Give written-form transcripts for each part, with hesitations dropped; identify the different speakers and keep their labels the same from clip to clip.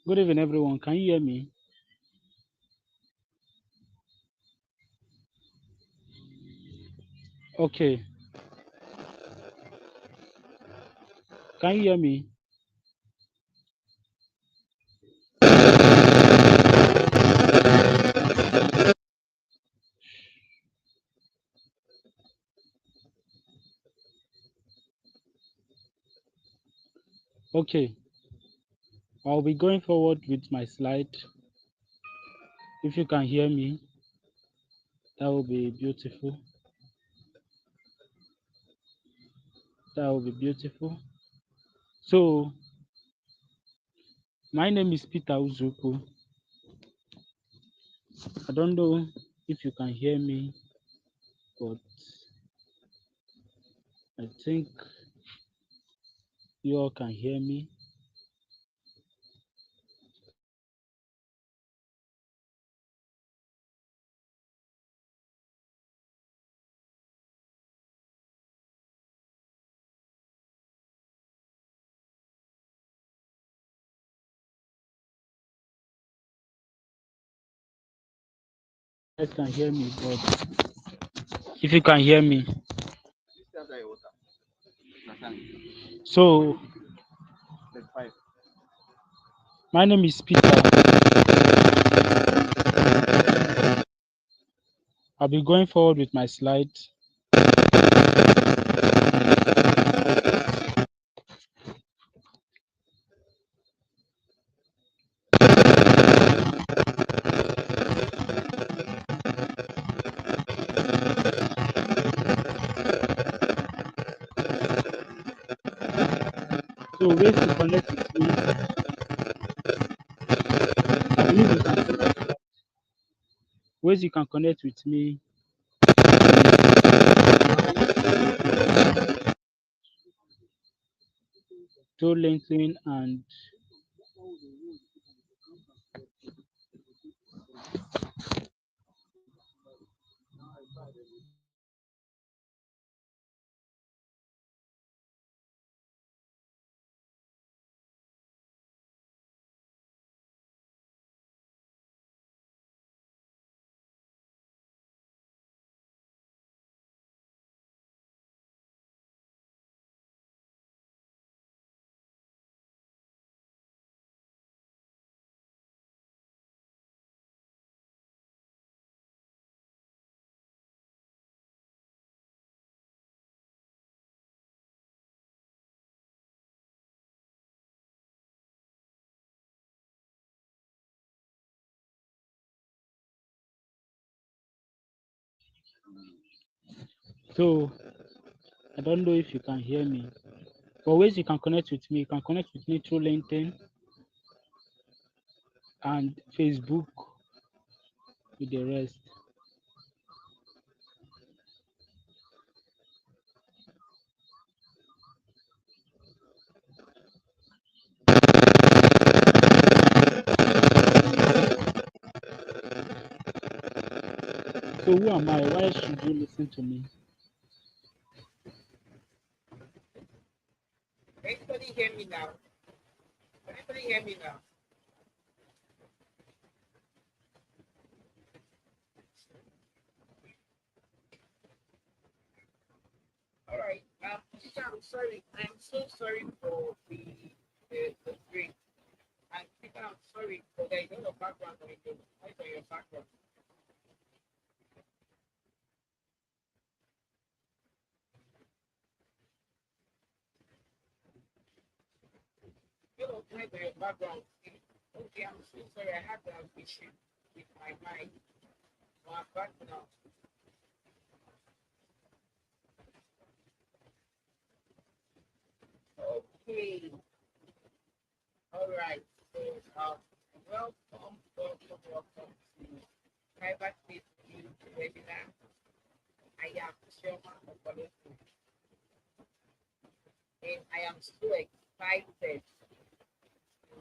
Speaker 1: Good evening, everyone. Can you hear me? Okay. Can you hear me? Okay. I'll be going forward with my slide. If you can hear me, that will be beautiful. That will be beautiful. So, my name is Peter Uzuku. I don't know if you can hear me, but I think you all can hear me. You guys can hear me, but if you can hear me. So, my name is Peter. I'll be going forward with my slide. So, ways to connect with me. I believe you can see my slide. Ways you can connect with me through LinkedIn and so I don't know if you can hear me. But ways you can connect with me, you can connect with me through LinkedIn and Facebook with the rest. So who am I? Why should you listen to me?
Speaker 2: Anybody hear me now? Anybody hear me now? All right. Teacher, I'm sorry. I'm so sorry for the break. And teacher, I'm sorry for the background noise. Noise on your background. Noise on your background. Okay, I'm so sorry. I had that issue with my mic. So I'm back now. Okay. All right. So, welcome to Cyber Safety webinar. I am Chioma Ekwelundu, and I am so excited to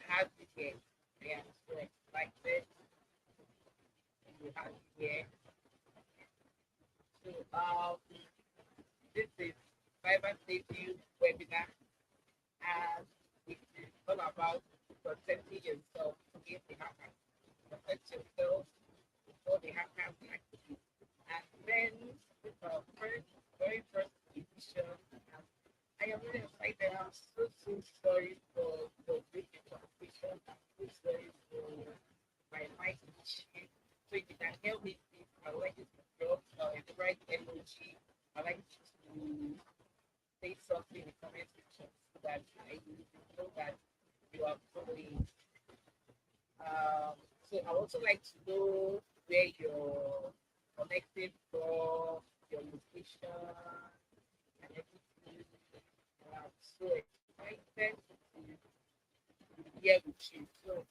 Speaker 2: have you here. I am so excited to have you here. So, this is Cyber Safety webinar, and it is all about protecting yourself against the hackers. Protect yourself before the hackers hack you. And then first, very first edition. I am really excited. I'm so sorry for breaking competition. I'm so sorry for my mic issue. So if you can help me, please, I would like you to drop the right emoji. I like you to say something in the comment section so that I know that you are following. Um, so I also like to know where you're connected from, your location, and everything. I'm so excited to be here with you. So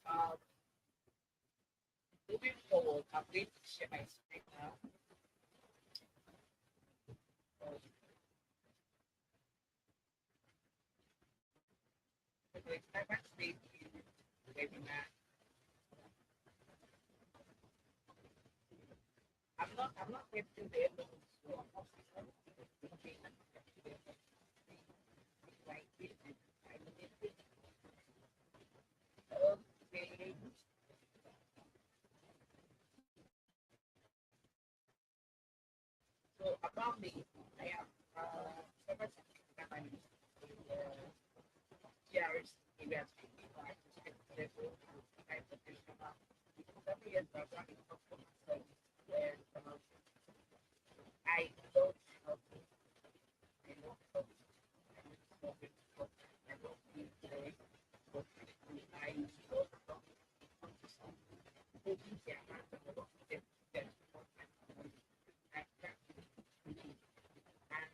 Speaker 2: moving forward, I'm going to share my screen now. Um, so it's cybersecurity webinar. I'm not getting the evidence. So I'm not looking at the like this. I need it. Okay. So about me, I am cybersecurity analyst in GRS area level and professional. 7 years background in customer service where I love helping. I love helping. I love solving problems. I love being there. But I love holding their hands and working them together. And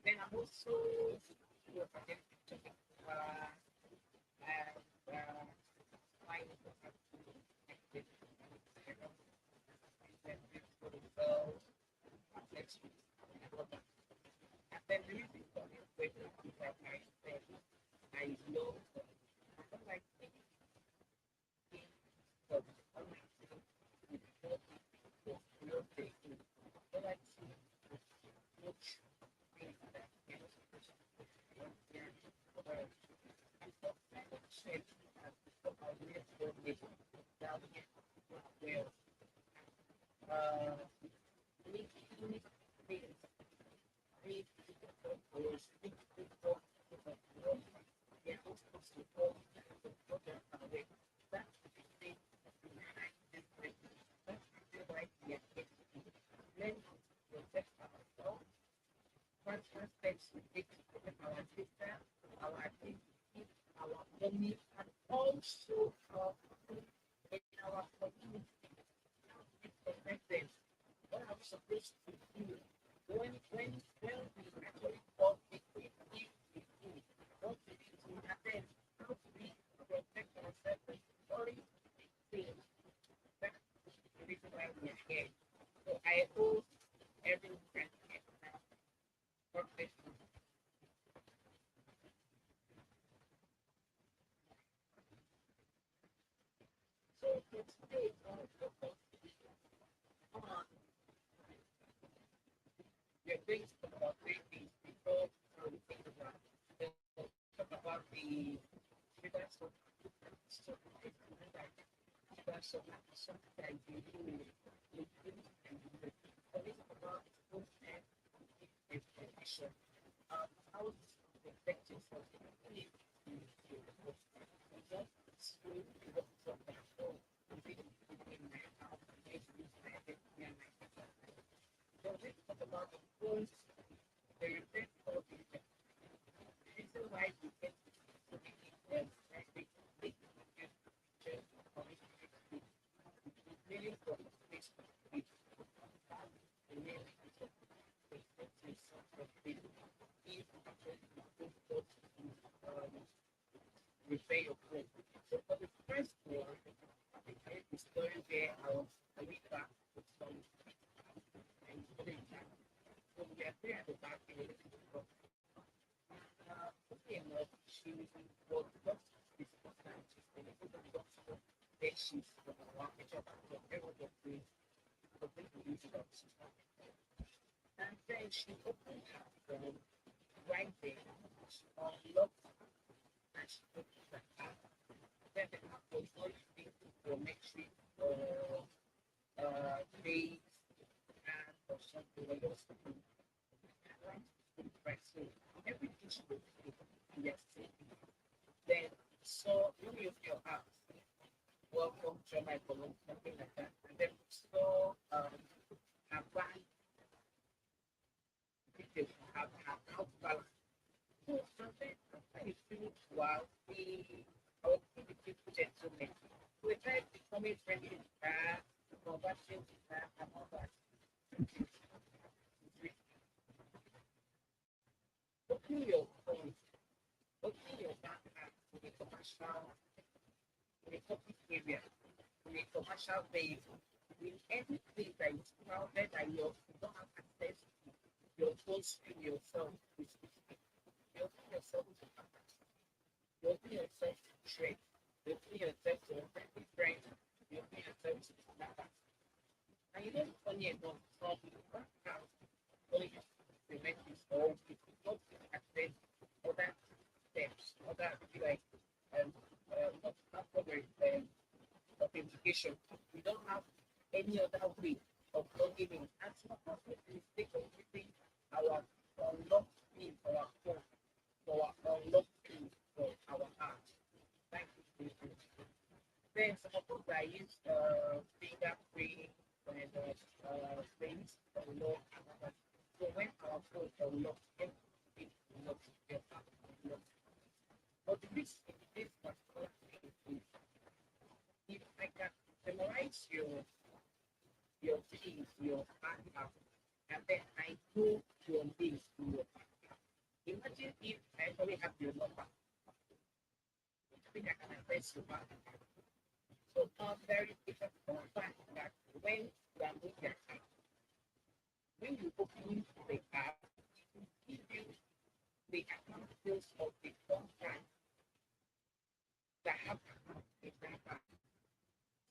Speaker 2: then I'm also working and flying next week. And then the reason for this webinar is that I said I love I don't like thinking of online things with more people, real things. I like to watch things that you know, I thought I would check and before I really feel it down here well. Making things make people or speak people yeah, also support the program away. That's the thing behind this thing. That's the thing right here. Learn how to protect ourselves. First steps we take to protect our data, our identity, our money, and also our in our community. How do we protect them? What are we supposed to do when we actually fall victim if we do? What do we do? And then how do we protect ourselves from falling victim? That's the reason why we are here. So I hope everyone can get now. God bless you. So for today, focus on your things about three things before we think about it. Talk about the sugar so so so something that you do and talking about food and information. How to protect yourself if you don't school from that home. In my house, I use my identity and my so let's talk about the phones, the repair for the reason why we get so many right? They get just really from this with the main reason they get this sort of thing. If actually you go to repair your phone. So for the first one, I tell the story where I was a week back with some and putting that. So we are there at the back in the okay enough, she was just discussing, she's been able to doctor, then she's one picture of everyone was doing completely using up. And then she opened her phone right there, she unlocked and she opens the app. Then the app was not using biometric or face and or something like that. Right. So everything she was doing, yes. Then so many of your apps, welcome Chioma Ekwelundu, something like that. And then we saw her bank details, have her account balance. So after a few while, I was in the people gentlemen. So we tried becoming friendly with her, conversing with her, and all that. Opening your phone, opening your bank app in a commercial, in a public area, in a commercial vehicle, in any place that is crowded that you don't have access to your phone screen yourself, you open yourself to you open yourself to trade, you open yourself to a friend, you open yourself to kidnappers. And you know, funny enough, some bank accounts only use the messages or if you don't access other steps, other like authentication. We don't have any other way of logging in. And some of us make the mistake of using our unlocked pin for our phone, for our unlocked pin for our app. Thank you. Then some of us that use fingerprint and things to unlock another. So when our phone unlocks, everything unlocks your app. But the risk in this particular thing is if I can memorize your things, your backup, and then I know your names to your backup. Imagine if I only have your number. I think I can access your backup. So there is a small fact that when you are looking at it, when you open the app, it will give you the account details of the contract that have in that bank.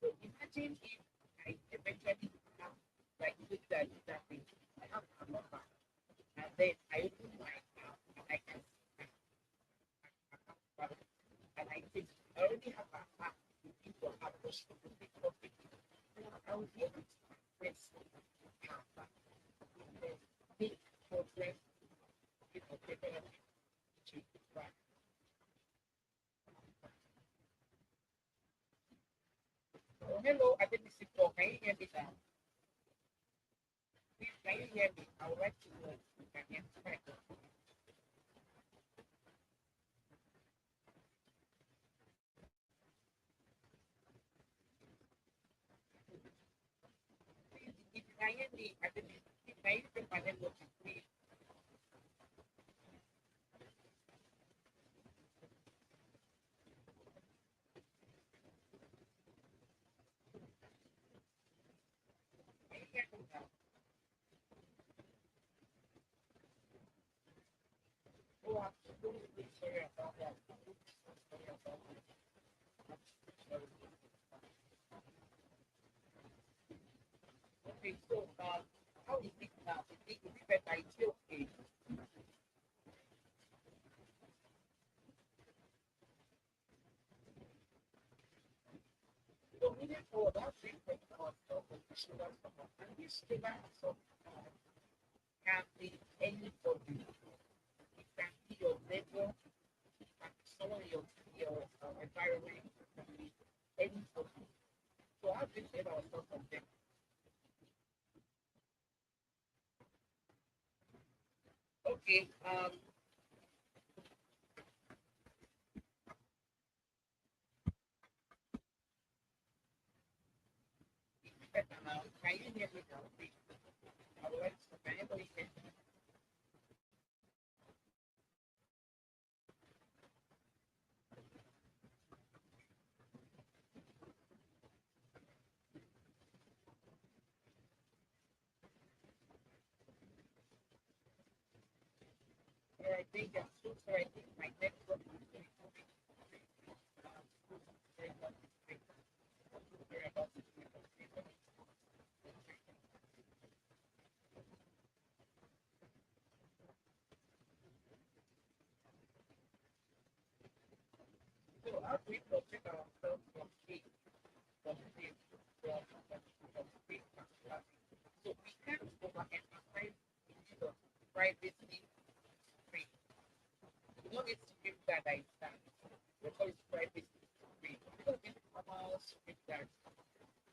Speaker 2: So imagine if I eventually have like look at that thing, I have a number, and then I open my account and I can see my account balance, and I think I already have a app to people have push to the big topic. I will be able to access the account back. Then big problem, people taking up to right. Oh, hello, I didn't see talk. Can you hear me now? Please, can you hear me? I would like to know if you can hear me. If you can hear me, I didn't. If I even my network is free. Can you hear me now? Oh, I'm so really sorry about that. I'm so sorry about that. Sorry. Okay, so how is it now? Is it better? Is it okay? So moving forward, that treatment of sugar stomach, and this sugar stomach can be anybody. It can be your neighbor, it can be someone in your environment, it can be anybody. So how do you save ourselves from them? Okay, it's better now. Can you hear me now, please? I would like to, can anybody hear me? I think I'm so sorry. I think my network is going to be very much. Sorry about this. how do we protect ourselves from fake, from fake, from fake particularly? So we can't overemphasize the need of privacy free. You don't need to give that I stand. We call it privacy free. You don't need formal safeguards.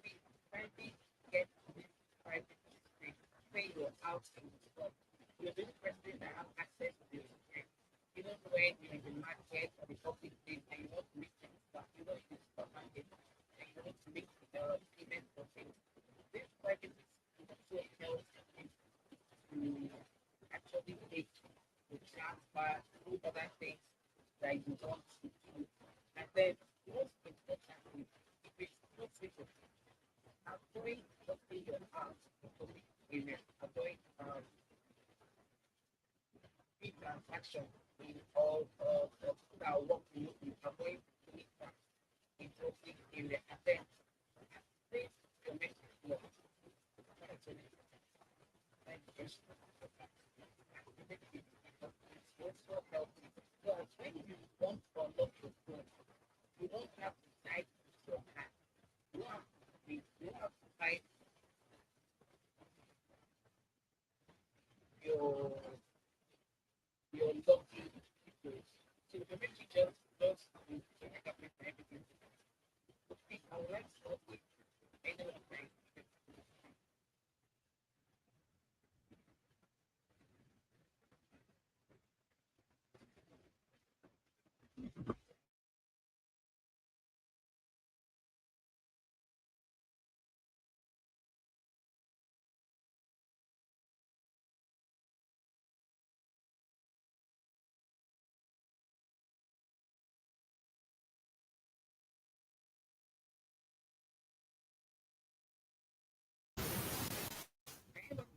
Speaker 2: We finally get this privacy free when you're out in the club. You're the only person that have access to your screen. Even when you're in the market or the public place and you want to make things stuff, you know, in the supermarket and you want to make payments for things. This privacy is also helps you to actually make the transfer, do other things that you want to do. And then most importantly, if it's not safe, avoid opening your house in public areas, avoid big transaction in all people that work remotely, avoid doing that in public area. And then place your message law. It's also healthy. Because when you want to unlock your phone, you don't have to type with your hand. You have to type your login details. So the moment you just you check up with everything. Okay, I would like to know if anyone can anyone can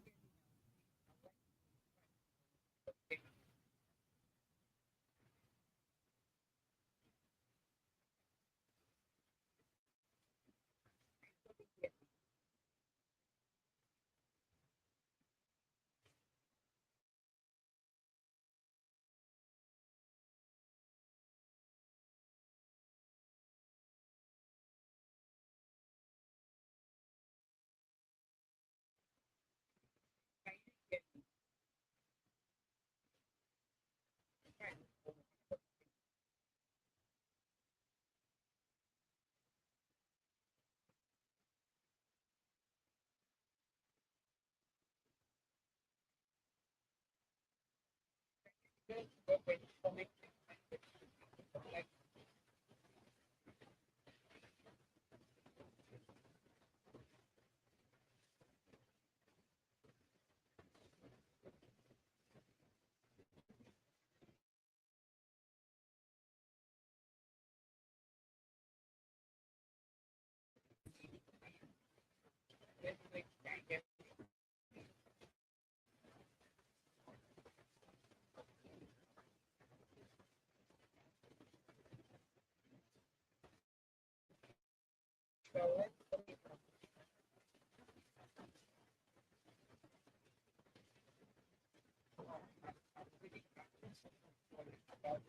Speaker 2: get get kind of just when you connect like when I get well, about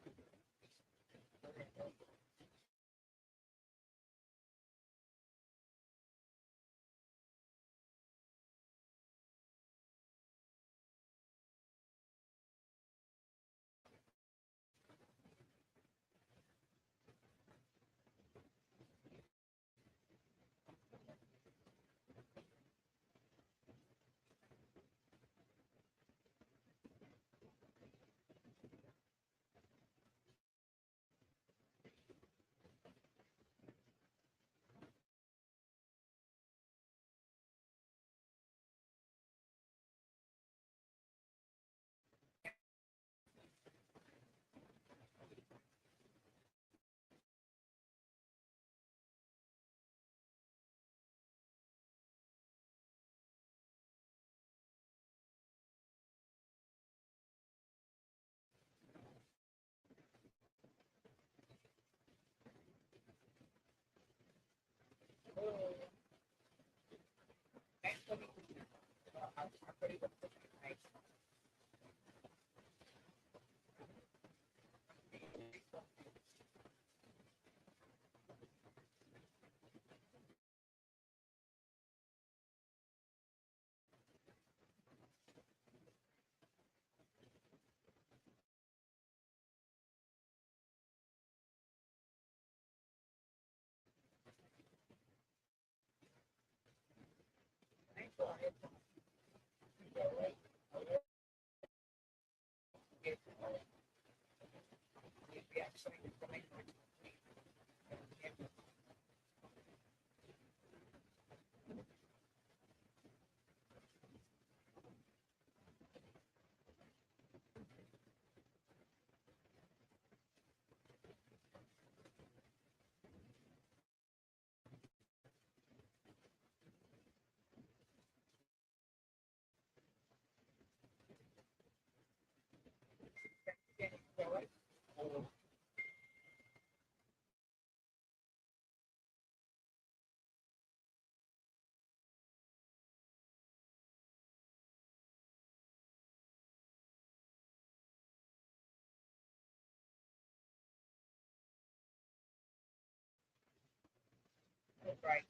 Speaker 2: Right.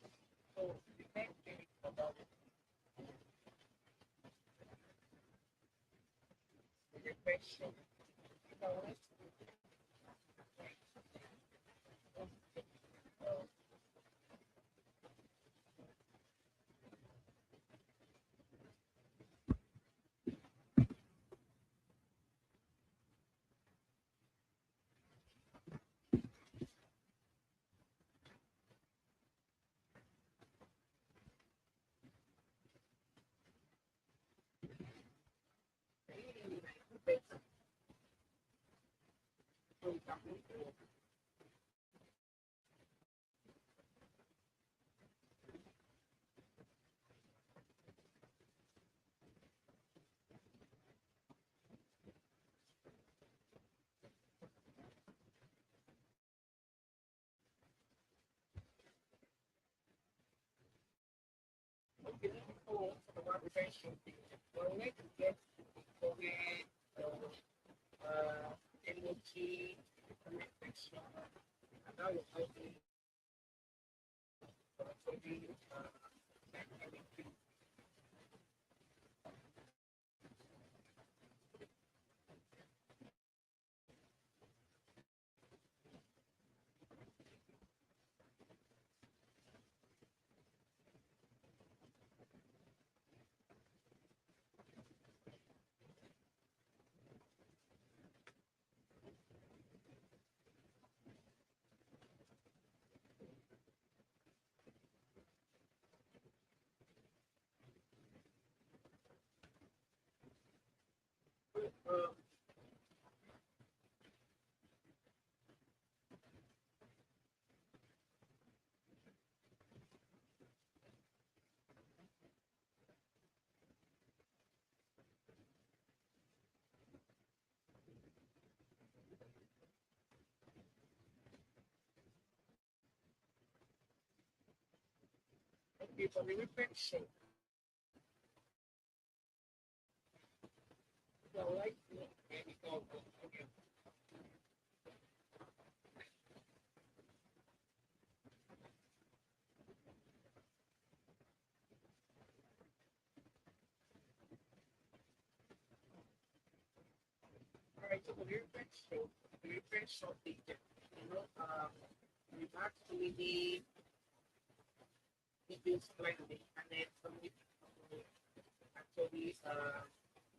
Speaker 2: So the next thing about the reflection, let's okay, let's go on to the reflection. Well, let's get COVID, energy, reflection, and now you're talking about the uh, okay, for the reflection. So like okay, all right, so the reflection data, we've actually videos like the internet, some people actually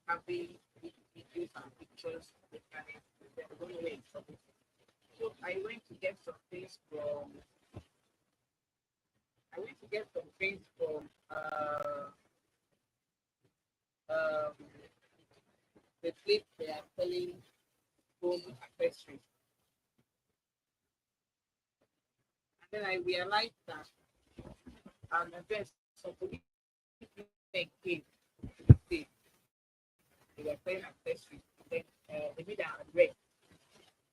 Speaker 2: having videos and pictures on the internet, they're going away from it. So I went to get some things from um the place they are selling home accessories. And then I realized that there's some police came to the place. They were selling accessories. Then they made an arrest.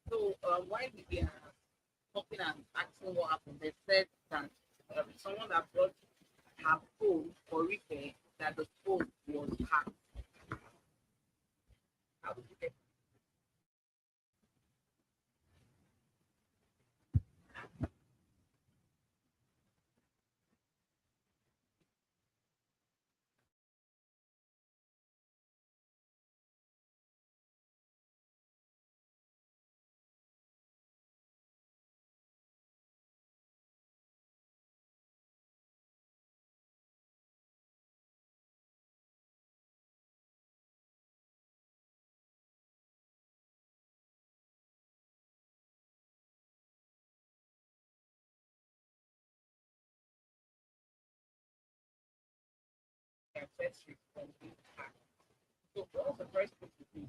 Speaker 2: So while we are talking and asking what happened, they said that someone that brought her phone for repair, that the phone was hacked. How would you get accessories from being hacked? So what's the first thing to do?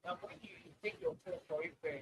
Speaker 2: Now when you take your phone for repair,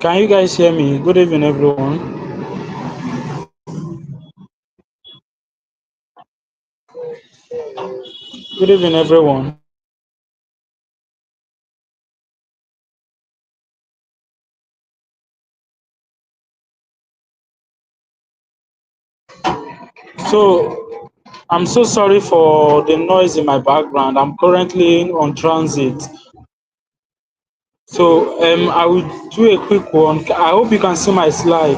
Speaker 1: Can you guys hear me? Good evening, everyone. Good evening, everyone. So, I'm so sorry for the noise in my background. I'm currently on transit. So, I will do a quick one. I hope you can see my slide.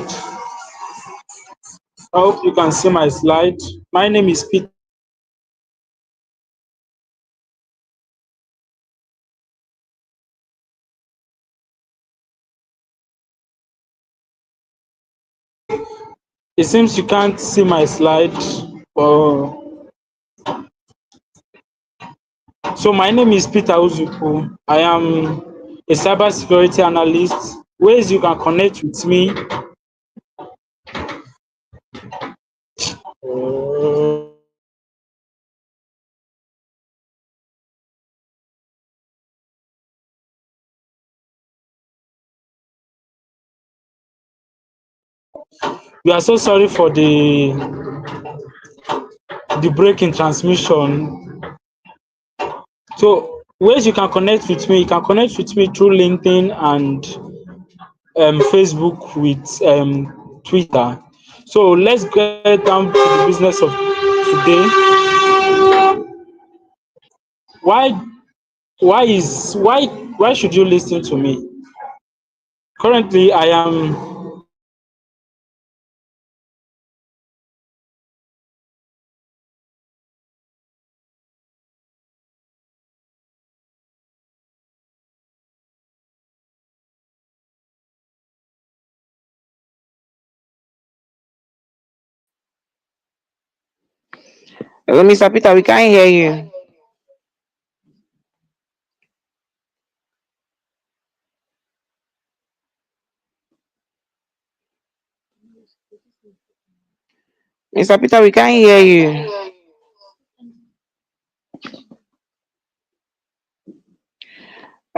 Speaker 1: I hope you can see my slide. My name is Peter. It seems you can't see my slide. Oh. So, my name is Peter Uzuku. I am a cybersecurity analyst. Ways you can connect with me. Uh, we are so sorry for the break in transmission. So ways you can connect with me, you can connect with me through LinkedIn and Facebook with Twitter. So let's get down to the business of today. Why why should you listen to me? Currently, I am
Speaker 2: Hello, Mr. Peter, we can't hear you. Mr. Peter, we can't hear you.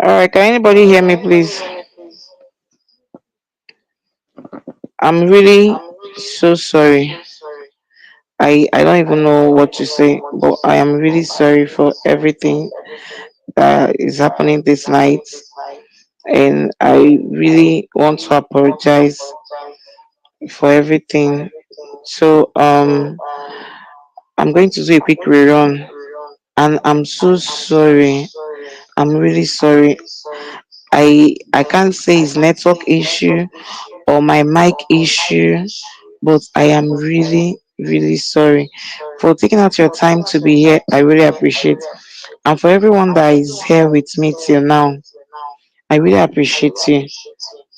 Speaker 2: All right, can anybody hear me, please? I'm really so sorry. I don't even know what to say, but I am really sorry for everything that is happening this night. And I really want to apologize for everything. So I'm going to do a quick rerun, and I'm so sorry. I'm really sorry. I can't say it's network issue or my mic issue, but I am really really sorry for taking out your time to be here. I really appreciate, and for everyone that is here with me till now, I really appreciate you.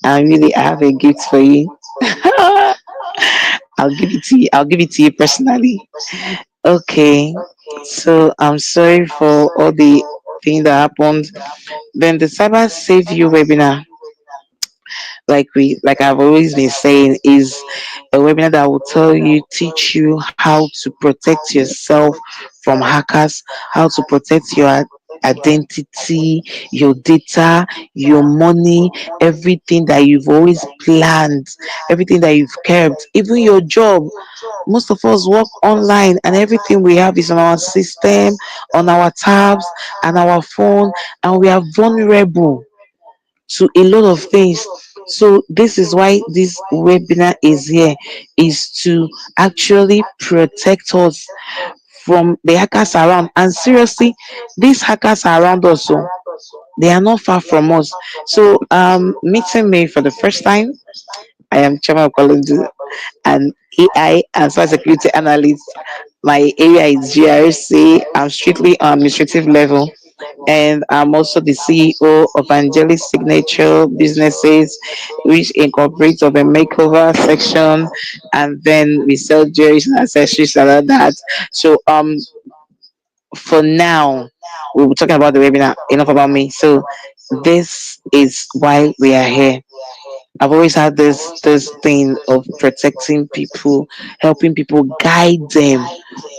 Speaker 2: I really have a gift for you. I'll give it to you. I'll give it to you personally. Okay. So I'm sorry for all the thing that happened. Then the Cyber Save You webinar, like I've always been saying, is a webinar that will teach you how to protect yourself from hackers, how to protect your identity, your data, your money, everything that you've always planned, everything that you've kept, even your job. Most of us work online, and everything we have is on our system, on our tabs, and our phone, and we are vulnerable to a lot of things. So this is why this webinar is here, is to actually protect us from the hackers around. And seriously, these hackers are around us, so they are not far from us. So meeting me for the first time, I am Chioma Ekwelundu, an AI and cybersecurity analyst. My area is GRC. I'm strictly on administrative level, and I'm also the CEO of Angelis Signature Businesses, which incorporates of a makeover section, and then we sell jewelry and accessories and all that. So for now, we will be talking about the webinar. Enough about me. So this is why we are here. I've always had this thing of protecting people, helping people, guide them,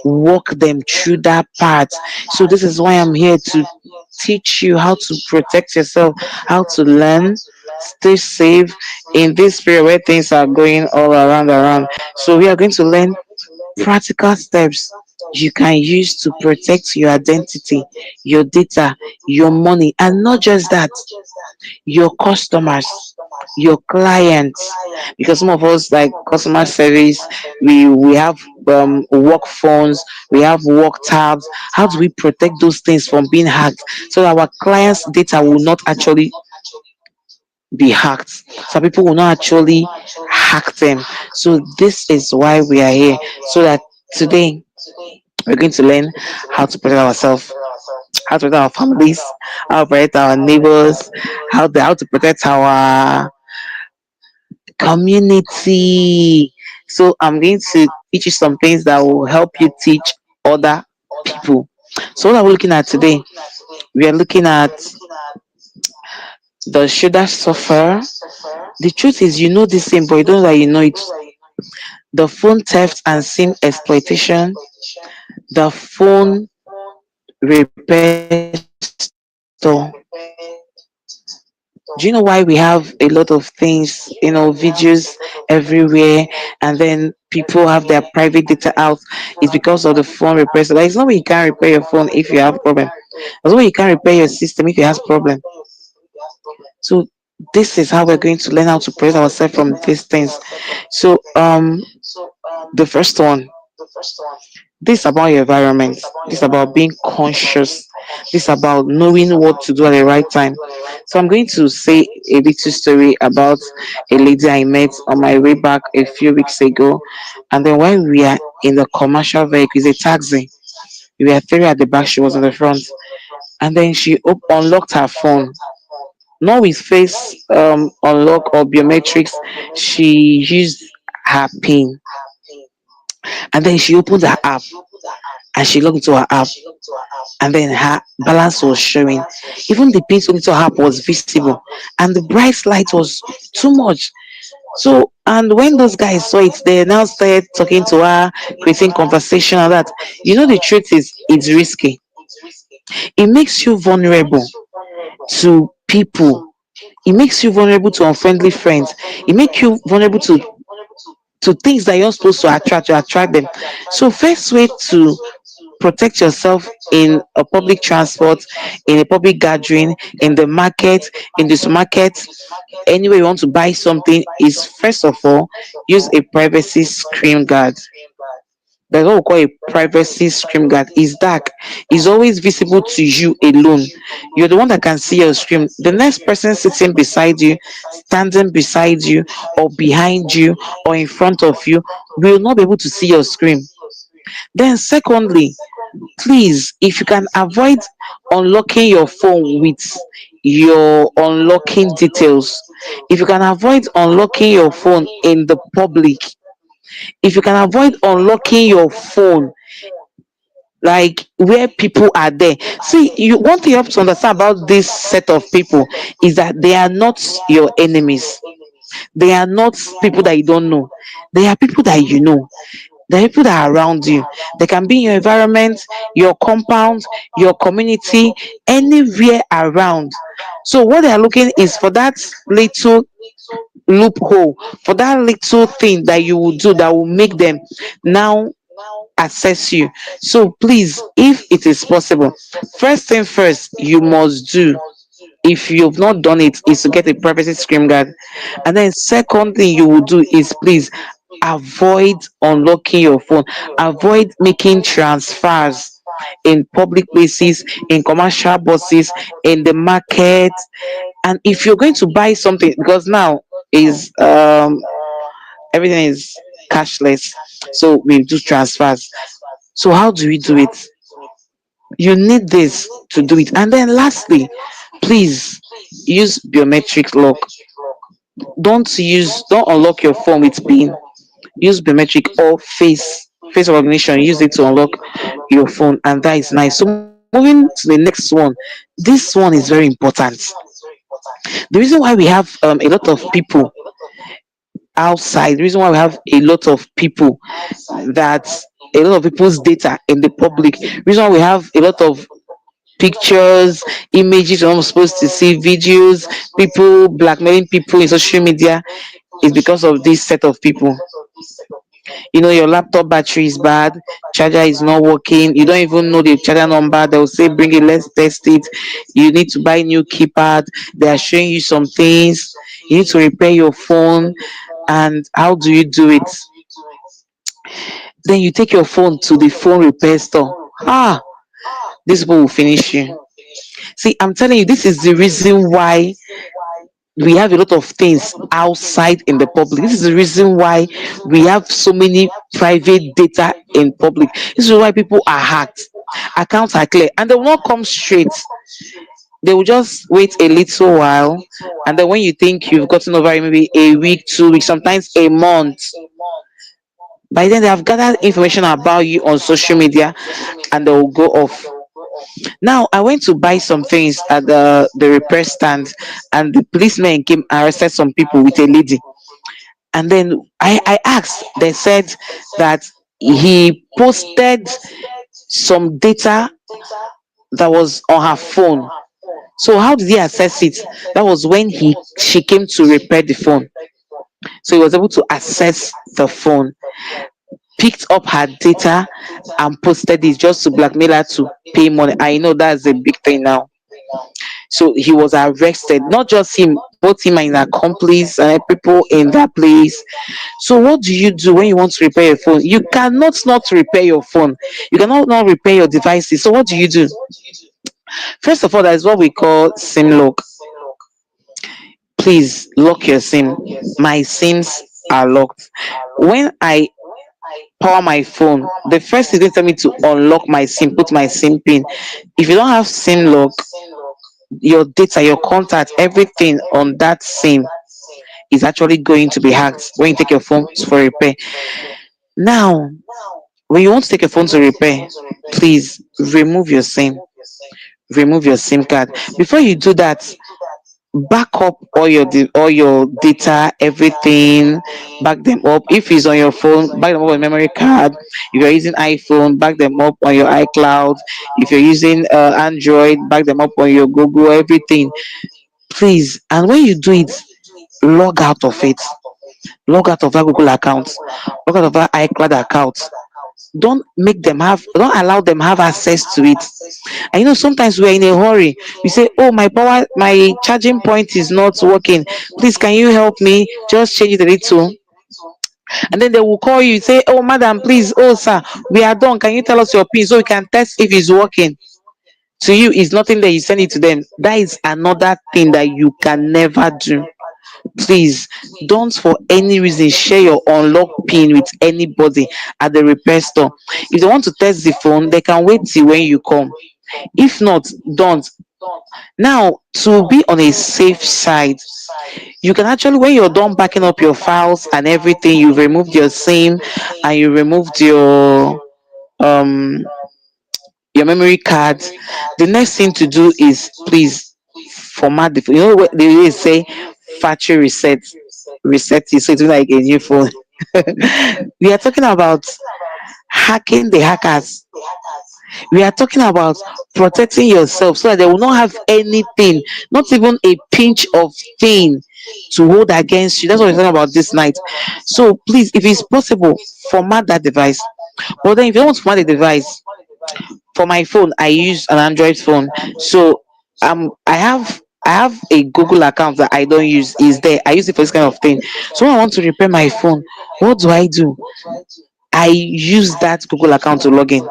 Speaker 2: walk them through that part. So this is why I'm here to teach you how to protect yourself, how to learn, stay safe in this period where things are going all around. So we are going to learn practical steps you can use to protect your identity, your data, your money, and not just that, your customers, your clients. Because some of us, like customer service, we have work phones, we have work tabs. How do we protect those things from being hacked so that our clients' data will not actually be hacked? Some people will not actually hack them. So this is why we are here. So that today we're going to learn how to protect ourselves, how to protect our families, how to protect our neighbors, how to protect our community. So I'm going to teach you some things that will help you teach other people. So what are we looking at today? We are looking at the shoulder suffer. The truth is, you know this thing, but you don't know that you know it. The phone theft and SIM exploitation, the phone repair store. Do you know why we have a lot of things, videos everywhere, and then people have their private data out? It's because of the phone repair. So it's not where you can't repair your phone if you have problem. It's where you can't repair your system if you have problem. So this is how we're going to learn how to protect ourselves from these things. So the first one, this about your environment. This about being conscious. This about knowing what to do at the right time. So I'm going to say a little story about a lady I met on my way back a few weeks ago. And then when we are in the commercial vehicle, it's a taxi. We were three at the back, she was in the front. And then she unlocked her phone. Not with face unlock or biometrics. She used her pin. And then she opened her app and she logged into her app, and then her balance was showing. Even the pin into her app was visible, and the bright light was too much. So, and when those guys saw it, they now started talking to her, creating conversation and that. The truth is, it's risky. It makes you vulnerable to people. It makes you vulnerable to unfriendly friends. It makes you vulnerable to things that you're supposed to attract them. So, first way to protect yourself in a public transport, in a public gathering, in the market, in the supermarket, anywhere you want to buy something, is first of all use a privacy screen guard. There's what we call a privacy screen guard. It's dark. It's always visible to you alone. You're the one that can see your screen. The next person sitting beside you, standing beside you, or behind you, or in front of you will not be able to see your screen. Then, secondly, please, if you can avoid unlocking your phone with your unlocking details, if you can avoid unlocking your phone in the public, if you can avoid unlocking your phone like where people are there. See, you one thing you have to understand about this set of people is that they are not your enemies. They are not people that you don't know. They are people that you know. The people that are around you. They can be in your environment, your compound, your community, anywhere around. So what they are looking is for that little loophole, for that little thing that you will do that will make them now access you. So please, if it is possible, first thing first, you must do, if you've not done it, is to get a privacy screen guard. And then second thing you will do is please avoid unlocking your phone, avoid making transfers in public places, in commercial buses, in the market. And if you're going to buy something, because now is everything is cashless, so we do transfers. So how do we do it? You need this to do it. And then lastly, please use biometric lock. Don't unlock your phone with pin. Use biometric or face recognition. Use it to unlock your phone, and that is nice. So moving to the next one, this one is very important. The reason why we have a lot of people outside, the reason why we have a lot of people that a lot of people's data in the public, the reason why we have a lot of
Speaker 3: pictures, images you're not supposed to see, videos, people blackmailing people in social media, is because of this set of people. Your laptop battery is bad, charger is not working, you don't even know the charger number, they'll say bring it, let's test it. You need to buy new keypad, they are showing you some things, you need to repair your phone. And how do you do it? Then you take your phone to the phone repair store. This people will finish you. See, I'm telling you, this is the reason why we have a lot of things outside in the public. This is the reason why we have so many private data in public. This is why people are hacked, accounts are clear, and they will not come straight. They will just wait a little while, and then when you think you've gotten over it, maybe a week, 2 weeks, sometimes a month, by then they have gathered information about you on social media, and they will go off. Now, I went to buy some things at the repair stand, and the policemen came and arrested some people with a lady. And then I asked, they said that he posted some data that was on her phone. So how did he access it? That was when she came to repair the phone. So he was able to access the phone, picked up her data, and posted it just to blackmail her to pay money. I know that's a big thing now. So he was arrested, not just him, both him and his accomplice and people in that place. So what do you do when you want to repair your phone? You cannot not repair your phone. You cannot not repair your devices. So what do you do? First of all, that is what we call SIM lock. Please lock your SIM. My SIMs are locked. When I power my phone, the first thing they tell me to unlock my SIM, put my SIM pin. If you don't have SIM lock, your data, your contact, everything on that SIM is actually going to be hacked when you take your phone for repair. Now, when you want to take your phone to repair, please remove your SIM. Remove your SIM card. Before you do that, back up all your data, everything. Back them up. If it's on your phone, back them up on memory card. If you're using iPhone, back them up on your iCloud. If you're using Android, back them up on your Google. Everything, please. And when you do it, log out of it. Log out of that Google account. Log out of that iCloud account. Don't allow them have access to it. And sometimes we're in a hurry. We say, oh, my charging point is not working, please can you help me just change it a little. And then they will call you, say, oh madam, please, oh sir, we are done, can you tell us your pin so we can test if it's working. To you, it's nothing that you send it to them. That is another thing that you can never do. Please don't for any reason share your unlock pin with anybody at the repair store. If they want to test the phone, they can wait till when you come. If not, don't. Now, to be on a safe side, you can actually, when you're done backing up your files and everything, you've removed your SIM and you removed um your memory card. The next thing to do is please format the phone. You know what they always say, factory reset it so it's like a new phone. We are talking about hacking the hackers. We are talking about protecting yourself so that they will not have anything, not even a pinch of thing to hold against you. That's what we're talking about this night. So please, if it's possible, format that device. But then if you don't want to format the device, for my phone, I use an Android phone. So I have a Google account that I don't use. Is there? I use it for this kind of thing. So when I want to repair my phone, what do I do? I use that Google account to log in.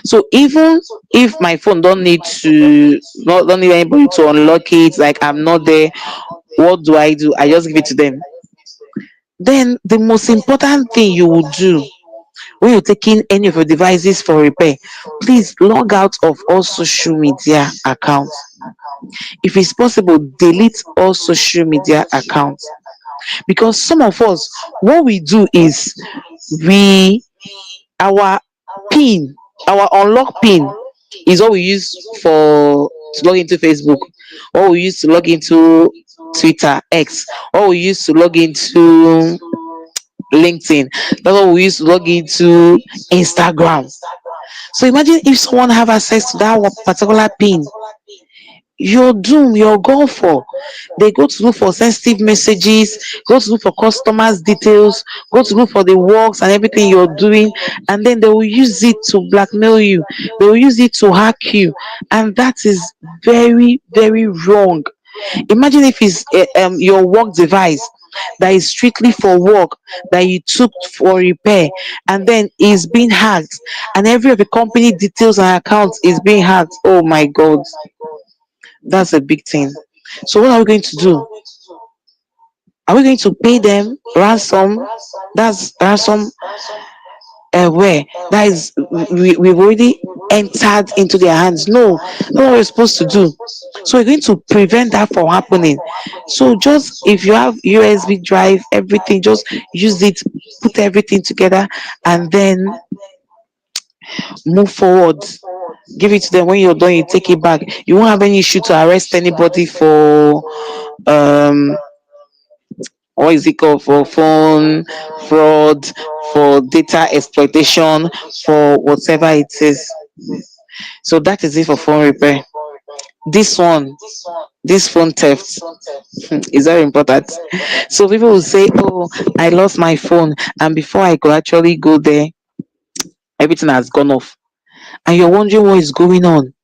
Speaker 3: So even if my phone don't need anybody to unlock it, like I'm not there, what do? I just give it to them. Then the most important thing you will do when you're taking any of your devices for repair, please log out of all social media accounts. If it's possible, delete all social media accounts. Because some of us, what we do is we our pin, our unlock pin is what we use for to log into Facebook, what we use to log into Twitter, X, what we use to log into LinkedIn, that's what we use to log into Instagram. So imagine if someone have access to that particular pin, you're doomed, you're gone for. They go to look for sensitive messages, go to look for customers' details, go to look for the works and everything you're doing, and then they will use it to blackmail you, they will use it to hack you, and that is very, very wrong. Imagine if it's your work device that is strictly for work that you took for repair, and then is being hacked, and every of the company details and accounts is being hacked. Oh my god, that's a big thing. So what are we going to do? Are we going to pay them ransom? That's ransom. Where that is, we've already entered into their hands. No, not what we're supposed to do. So we're going to prevent that from happening. So just if you have USB drive, everything, just use it, put everything together, and then move forward. Give it to them. When you're done, you take it back. You won't have any issue to arrest anybody for um what is it called, for phone fraud, for data exploitation, for whatever it is. So that is it for phone repair. This one, this phone theft is very important. So people will say, oh, I lost my phone, and before I could actually go there, everything has gone off, and you're wondering what is going on.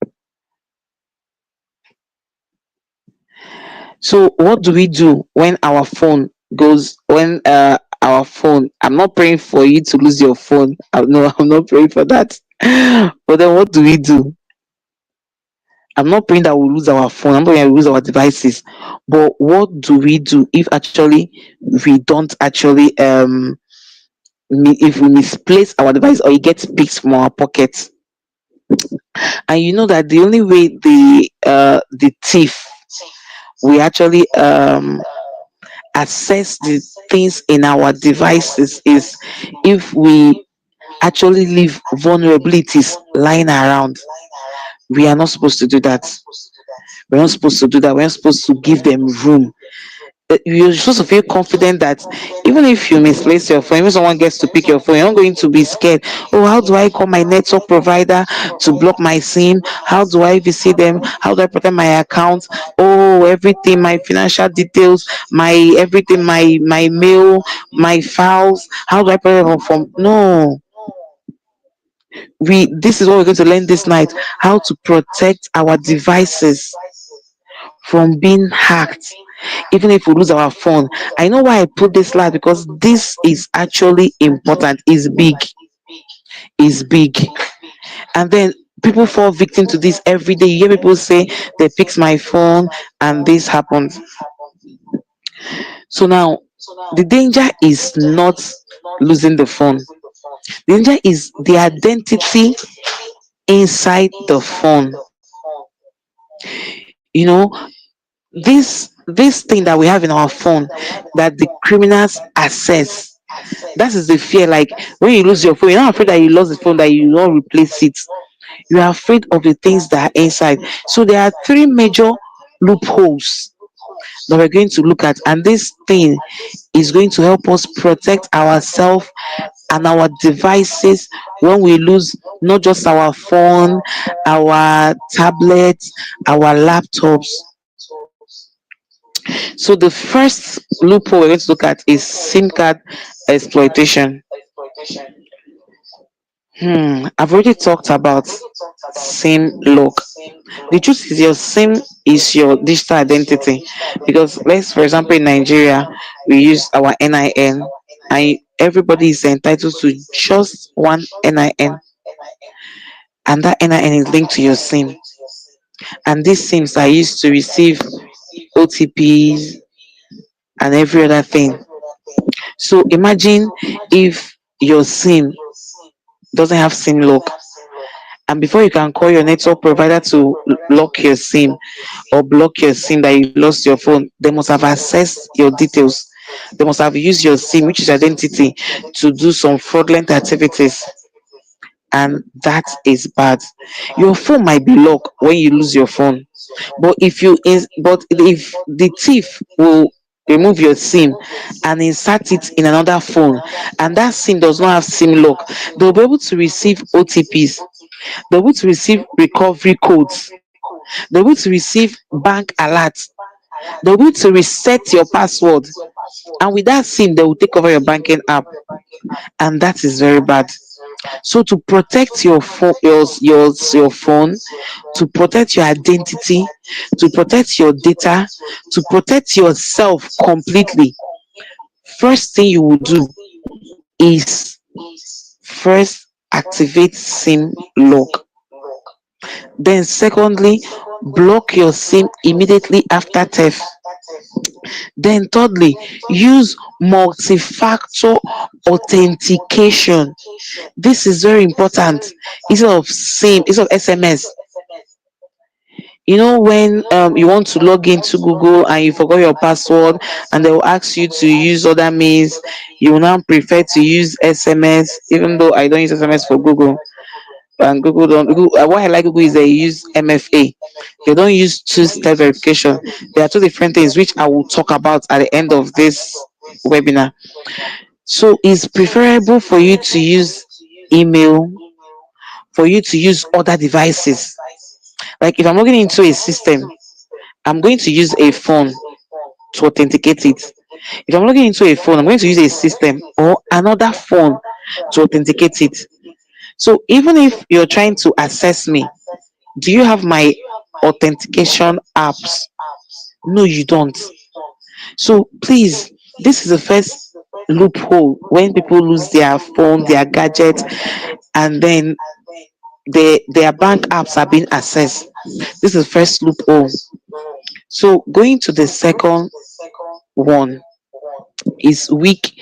Speaker 3: So what do we do when our phone goes, when our phone, I'm not praying for you to lose your phone. No, I'm not praying for that. But then what do we do? I'm not praying that we lose our phone. I'm not praying that we lose our devices. But what do we do if actually we don't actually if we misplace our device or it gets picked from our pockets? And you know that the only way the thief we actually access the things in our devices is if we actually leave vulnerabilities lying around. We are not supposed to do that. We're not supposed to do that. We're not supposed to give them room. You're supposed to feel confident that even if you misplace your phone, even someone gets to pick your phone, you're not going to be scared. Oh, how do I call my network provider to block my SIM? How do I visit them? How do I protect my account? Oh, everything, my financial details, my everything, my mail, my files. How do I protect them from? No, we. This is what we're going to learn this night: how to protect our devices from being hacked, even if we lose our phone. I know why I put this last, because this is actually important. Is big, is big. And then people fall victim to this every day. You hear people say they fix my phone and this happened. So now the danger is not losing the phone. The danger is the identity inside the phone. You know, this thing that we have in our phone that the criminals access. That is the fear. Like when you lose your phone, you're not afraid that you lost the phone, that you don't replace it. You are afraid of the things that are inside. So there are three major loopholes that we're going to look at, and this thing is going to help us protect ourselves and our devices when we lose not just our phone, our tablets, our laptops. So the first loophole we're going to look at is SIM card exploitation. I've already talked about SIM lock. The truth is your SIM is your digital identity, because let's, for example, in Nigeria we use our NIN, and everybody is entitled to just one NIN, and that NIN is linked to your SIM, and these SIMs are used to receive OTPs and every other thing. So imagine if your SIM doesn't have SIM lock, and before you can call your network provider to lock your SIM or block your SIM that you lost your phone, they must have accessed your details. They must have used your SIM, which is identity, to do some fraudulent activities, and that is bad. Your phone might be locked when you lose your phone, but if the thief will remove your SIM and insert it in another phone, and that SIM does not have SIM lock, they'll be able to receive OTPs. They're able to receive recovery codes. They're able to receive bank alerts. They're able to reset your password. And with that SIM, they will take over your banking app. And that is very bad. So to protect your phone, your phone, to protect your identity, to protect your data, to protect yourself completely, first thing you will do is first activate SIM lock. Then secondly, block your SIM immediately after theft. Then thirdly, use multi-factor authentication. This is very important. Instead of SMS. When you want to log into Google and you forgot your password and they will ask you to use other means, you will now prefer to use SMS, even though I don't use SMS for Google. And Google don't Google, what I like Google is they use MFA. They don't use two-step verification. There are two different things which I will talk about at the end of this webinar. So it's preferable for you to use email, for you to use other devices. Like if I'm logging into a system, I'm going to use a phone to authenticate it. If I'm logging into a phone, I'm going to use a system or another phone to authenticate it. So even if you're trying to access me, do you have my authentication apps? No, you don't. So please, this is the first loophole when people lose their phone, their gadget, and then their bank apps are being accessed. This is the first loophole. So going to the second one is weak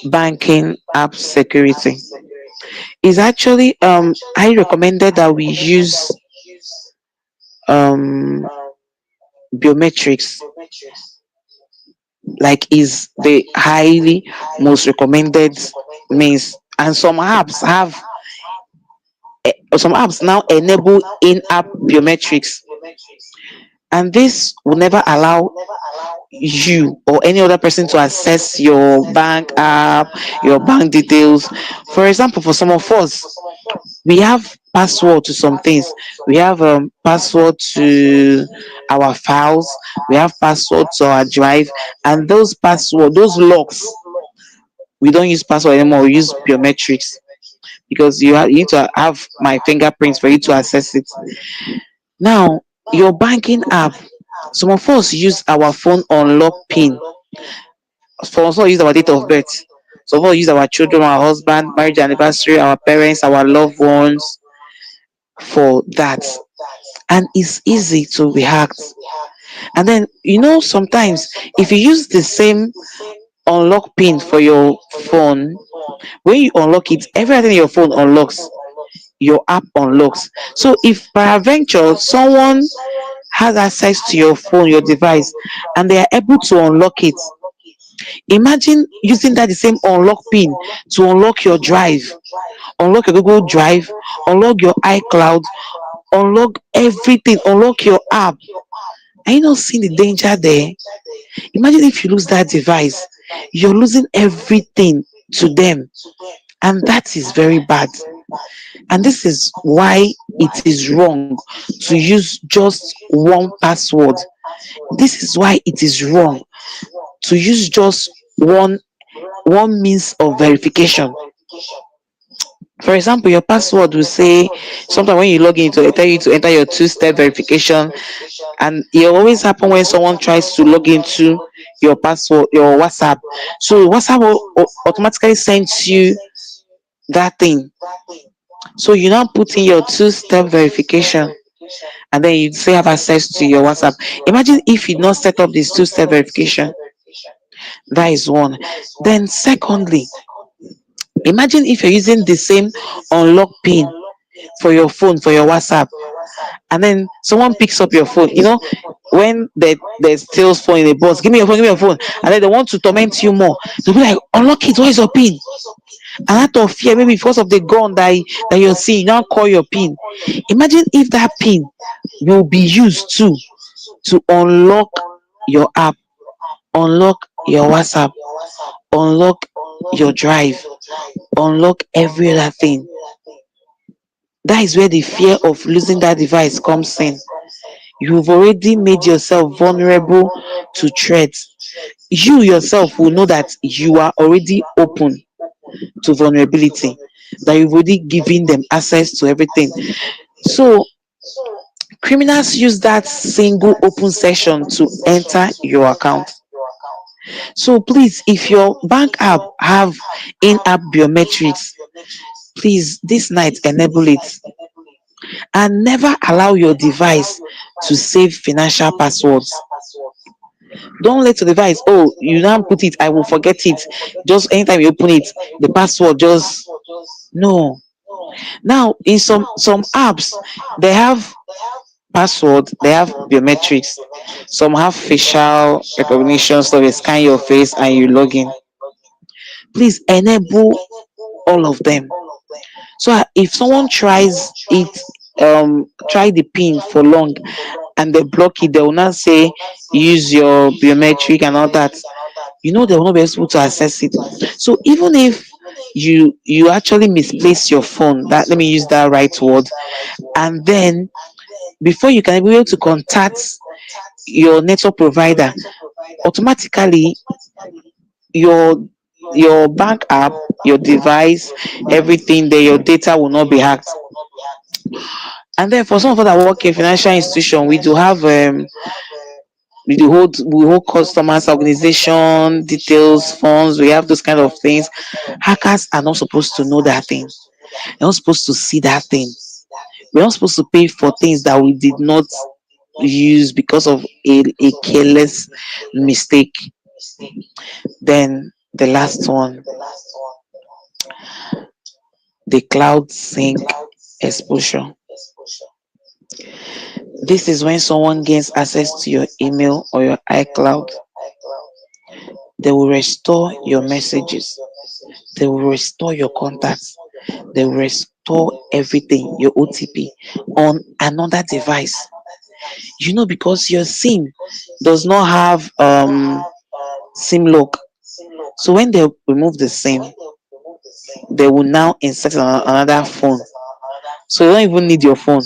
Speaker 3: banking app security. Is actually I recommended that we use um biometrics, like is the highly most recommended means. And some apps now enable in-app biometrics, and this will never allow you or any other person to access your bank app, your bank details. For example, for some of us, we have password to some things. We have password to our files. We have password to our drive, and those locks, we don't use password anymore. We use biometrics because you need to have my fingerprints for you to access it. Now, your banking app. Some of us use our phone unlock pin. Some of us use our date of birth. Some of us use our children, our husband, marriage anniversary, our parents, our loved ones for that. And it's easy to be hacked. And then, sometimes if you use the same unlock pin for your phone, when you unlock it, everything in your phone unlocks, your app unlocks. So if peradventure someone has access to your phone, your device, and they are able to unlock it, imagine using that the same unlock pin to unlock your drive, unlock your Google Drive, unlock your iCloud, unlock everything, unlock your app. Are you not seeing the danger there? Imagine if you lose that device, you're losing everything to them. And that is very bad. And this is why it is wrong to use just one password. This is why it is wrong to use just one means of verification. For example, your password will say, sometimes when you log in, it will tell you to enter your two-step verification, and it always happen when someone tries to log into your password, your WhatsApp. So WhatsApp will automatically send you that thing. So you now put in your two-step verification, and then you say have access to your WhatsApp. Imagine if you not set up this two-step verification. That is one. Then secondly, imagine if you're using the same unlock pin for your phone, for your WhatsApp, and then someone picks up your phone. When they steals phone in a box, give me your phone, and then they want to torment you more. They'll be like, unlock it, what is your pin? And out of fear, maybe because of the gun that you're seeing, you now call your pin. Imagine if that pin will be used to unlock your app, unlock your WhatsApp, unlock your drive, unlock every other thing. That is where the fear of losing that device comes in. You've already made yourself vulnerable to threats. You yourself will know that you are already open to vulnerability, that you've already given them access to everything. So criminals use that single open session to enter your account. So please, if your bank app have in-app biometrics, please this night enable it, and never allow your device to save financial passwords. Don't let your device, oh, you now put it, I will forget it. Just anytime you open it, the password just no. Now in some apps, they have password, they have biometrics. Some have facial recognition, so they scan your face and you log in. Please enable all of them. So if someone tries it, try the pin for long and they block it, they will not say use your biometric and all that. You know they will not be able to access it. So even if you actually misplace your phone, that let me use that right word, and then before you can be able to contact your network provider, automatically your your bank app, your device, everything there, your data will not be hacked. And then for some of us that work in financial institution, we do have we hold customers organization details, funds, we have those kind of things. Hackers are not supposed to know that thing. They're not supposed to see that thing. We're not supposed to pay for things that we did not use because of a careless mistake. Then the last one, the cloud sync exposure. This is when someone gains access to your email or your iCloud. They will restore your messages. They will restore your contacts. They will restore everything, your OTP, on another device. Because your SIM does not have SIM lock. So when they remove the SIM, they will now insert another phone. So you don't even need your phone.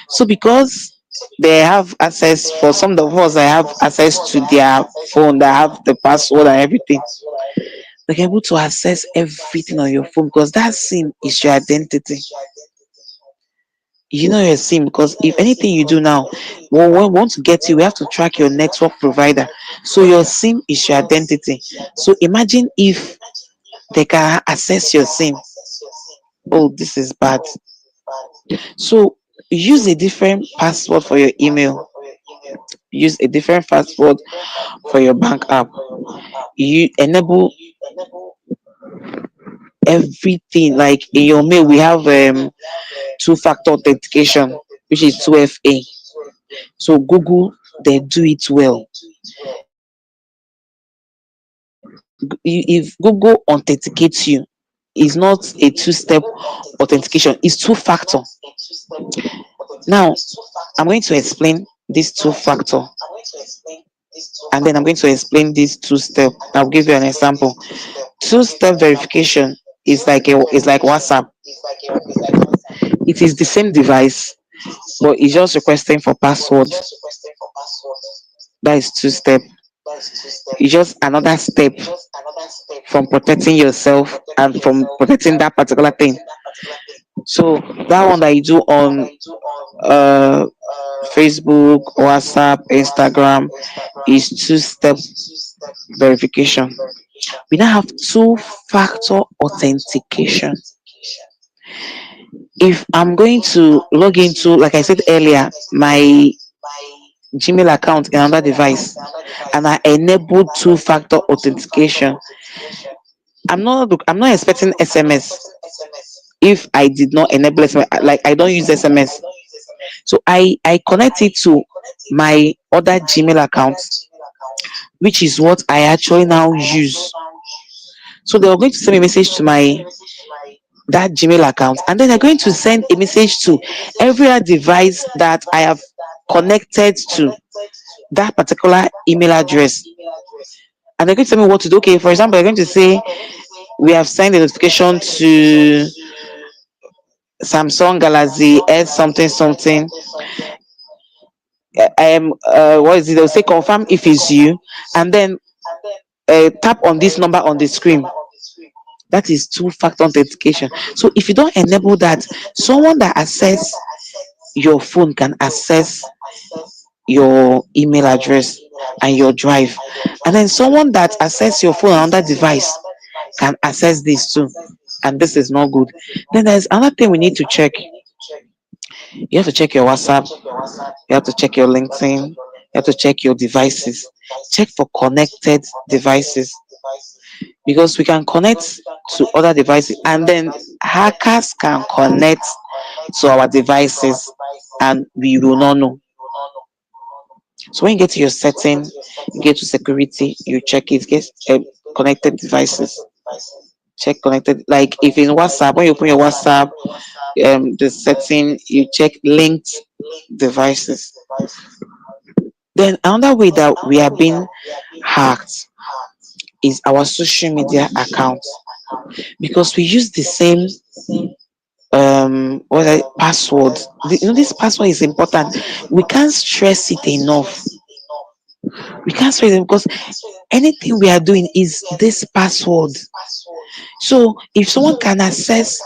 Speaker 3: So because they have access, for some of us, they have access to their phone, they have the password and everything. They're able to access everything on your phone because that SIM is your identity. You know your SIM because if anything you do now, when we want to get you, we have to track your network provider. So your SIM is your identity. So imagine if they can access your SIM. Oh, this is bad. So use a different password for your email. Use a different password for your bank app. You enable everything. Like in your mail, we have two-factor authentication, which is 2FA. So Google, they do it well. If Google authenticates you, it's not a two-step authentication, it's two-factor. Now, I'm going to explain this two-factor, and then I'm going to explain this two-step. I'll give you an example. Two-step verification is like WhatsApp. It is the same device, but it's just requesting for password. That is two-step. It's just another step from protecting yourself and from protecting that particular thing. So that one that you do on uh, Facebook, WhatsApp, Instagram is two-step verification. We now have two-factor authentication. If I'm going to log into, like I said earlier, my Gmail account in another device, and I enable two-factor authentication, I'm not expecting SMS if I did not enable SMS. Like I don't use SMS, so I connect it to my other Gmail account, which is what I actually now use. So they are going to send a message to my that Gmail account, and then they're going to send a message to every other device that I have connected to that particular email address. And they're going to tell me what to do. Okay, for example, they're going to say we have sent a notification to Samsung Galaxy S something something. What is it? They'll say confirm if it's you, and then tap on this number on the screen. That is two-factor authentication. So if you don't enable that, someone that access your phone can access your email address and your drive, and then someone that access your phone on that device can access this too, and this is not good. Then there's another thing we need to check. You have to check your WhatsApp, you have to check your LinkedIn, you have to check your devices. Check for connected devices, because we can connect to other devices, and then hackers can connect to our devices and we will not know. So when you get to your setting, you get to security, you check it, get connected devices. Check connected. Like if in WhatsApp, when you open your WhatsApp, the setting, you check linked devices. Then another way that we are being hacked is our social media account, because we use the same password. This password is important. We can't stress it enough. We can't stress it because anything we are doing is this password. So if someone can access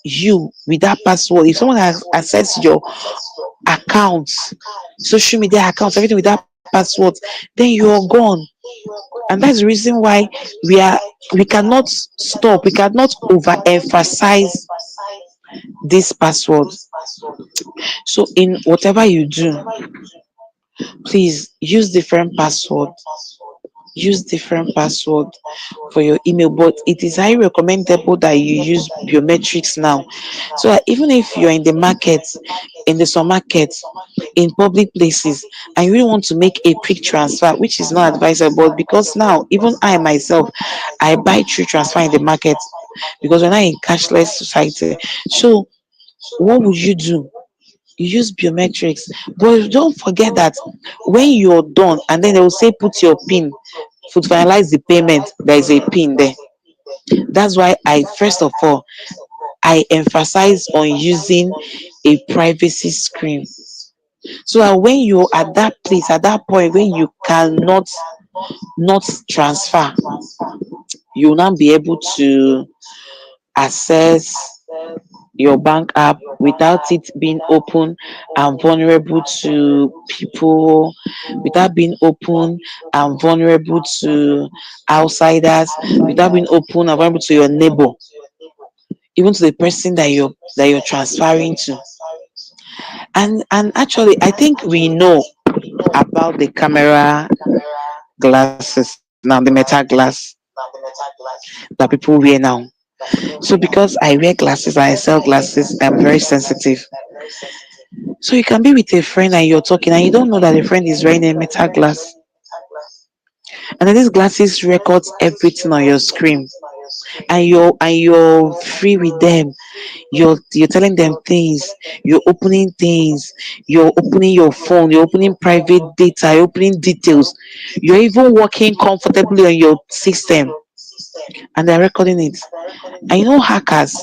Speaker 3: you with that password, if someone has access your accounts, social media accounts, everything with that password, then you're gone. And that's the reason why we cannot stop, we cannot overemphasize this password. So in whatever you do, please use different password. Use different password for your email, but it is highly recommendable that you use biometrics now, so that even if you're in the market, in the supermarket, in public places, and you really want to make a quick transfer, which is not advisable, because now even I myself, I buy through transfer in the market, because we're not in cashless society. So what would you do? You use biometrics, but don't forget that when you're done, and then they will say put your pin to finalize the payment, there is a pin there. That's why I first of all I emphasize on using a privacy screen, so that when you're at that place, at that point when you cannot not transfer, you'll now be able to access your bank app without it being open and vulnerable to people, without being open and vulnerable to outsiders, without being open and vulnerable to your neighbor, even to the person that you're transferring to. And actually I think we know about the camera glasses now, the metal glass that people wear now. So because I wear glasses and I sell glasses, I'm very sensitive. So you can be with a friend and you're talking and you don't know that the friend is wearing a metal glass. And then these glasses records everything on your screen. And you're free with them. You're telling them things, you're opening things, you're opening your phone, you're opening private data, you're opening details, you're even working comfortably on your system, and they're recording it. And you know hackers,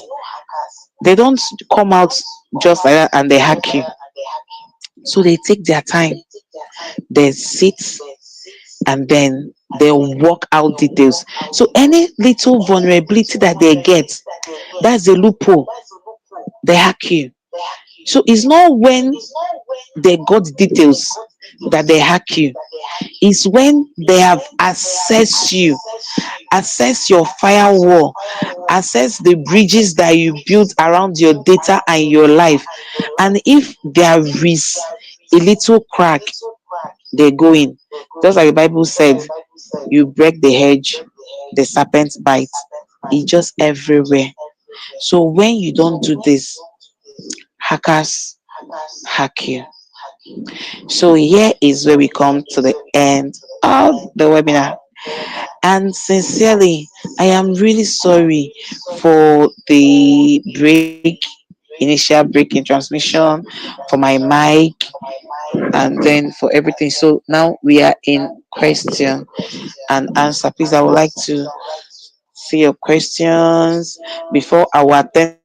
Speaker 3: they don't come out just like that and they hack you. So they take their time, they sit, and then they'll work out details. So any little vulnerability that they get, that's a loophole. They hack you. So it's not when they got details that they hack you. It's when they have accessed you, access your firewall, access the bridges that you built around your data and your life. And if there is a little crack, they go in. Just like the Bible said, you break the hedge, the serpent bite. It's just everywhere. So when you don't do this, hackers hack you. So here is where we come to the end of the webinar. And sincerely, I am really sorry for the initial break in transmission, for my mic, and then for everything. So now we are in question and answer. Please, I would like to see your questions before our 10 minutes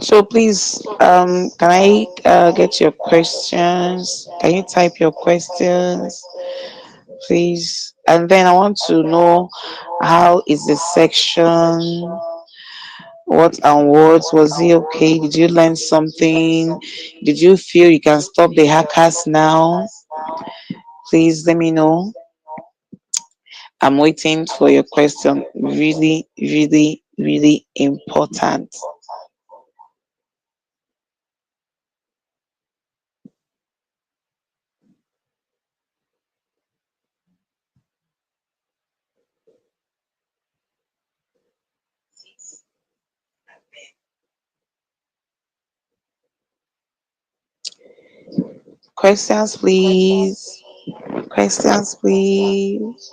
Speaker 3: So please, can I get your questions? Can you type your questions, please? And then I want to know how is the section? What and what was it okay? Did you learn something? Did you feel you can stop the hackers now? Please let me know. I'm waiting for your question. Really, really, really important. Questions, please. Questions, please.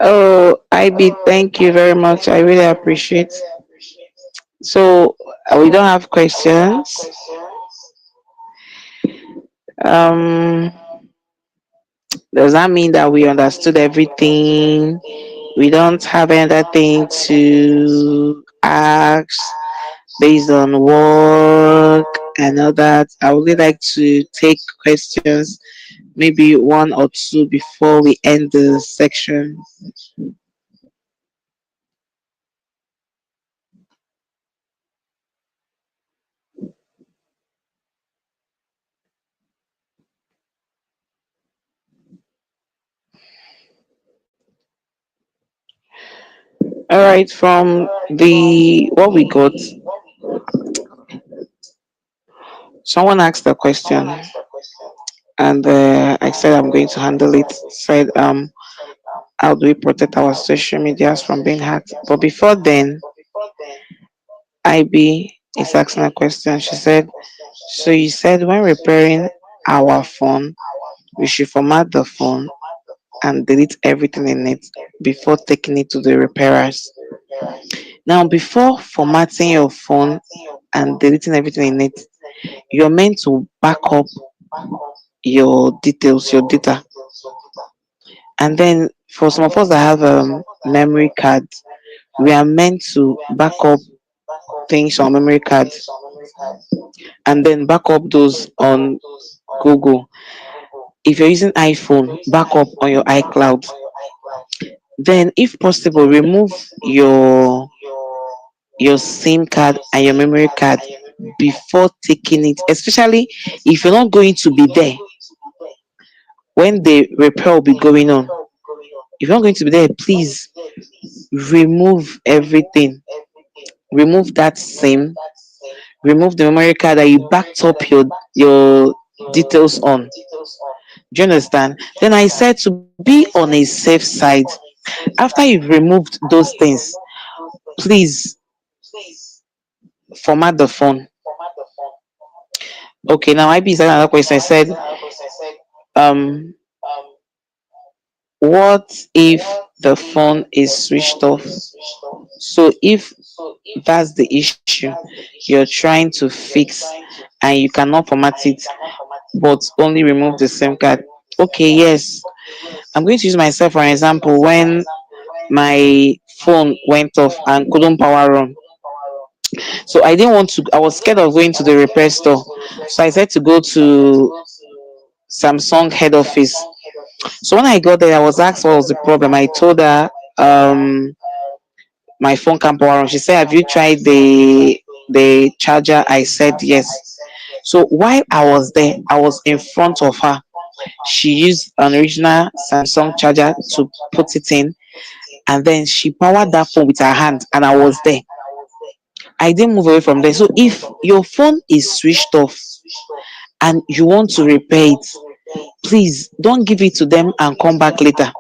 Speaker 3: Oh, IB, thank you very much. I really appreciate. So we don't have questions. Um, does that mean that we understood everything? We don't have anything to ask based on work and all that. I would really like to take questions, maybe one or two before we end the section. All right, from the what we got, someone asked a question, and I said I'm going to handle it. Said, how do we protect our social medias from being hacked? But before then, IB is asking a question. She said, so you said when repairing our phone, we should format the phone and delete everything in it before taking it to the repairers. Now, before formatting your phone and deleting everything in it, you're meant to back up your details, your data. And then for some of us that have memory cards, we are meant to back up things on memory cards and then back up those on Google. If you're using iPhone, back up on your iCloud. Then, if possible, remove your SIM card and your memory card before taking it, especially if you're not going to be there when the repair will be going on. If you're not going to be there, please remove everything. Remove that SIM, remove the memory card that you backed up your details on. Do you understand? Then I said to be on a safe side. After you've removed those things, please format the phone. Okay, now I be another question. I said, um, what if the phone is switched off? So if that's the issue you're trying to fix and you cannot format it, but only remove the SIM card. Okay, yes. I'm going to use myself for an example. When my phone went off and couldn't power on, so I didn't want to. I was scared of going to the repair store, so I said to go to Samsung head office. So when I got there, I was asked what was the problem. I told her my phone can't power on. She said, "Have you tried the charger?" I said yes. So while I was there, I was in front of her. She used an original Samsung charger to put it in, and then she powered that phone with her hand, and I was there. I didn't move away from there. So if your phone is switched off and you want to repair it, please don't give it to them and come back later.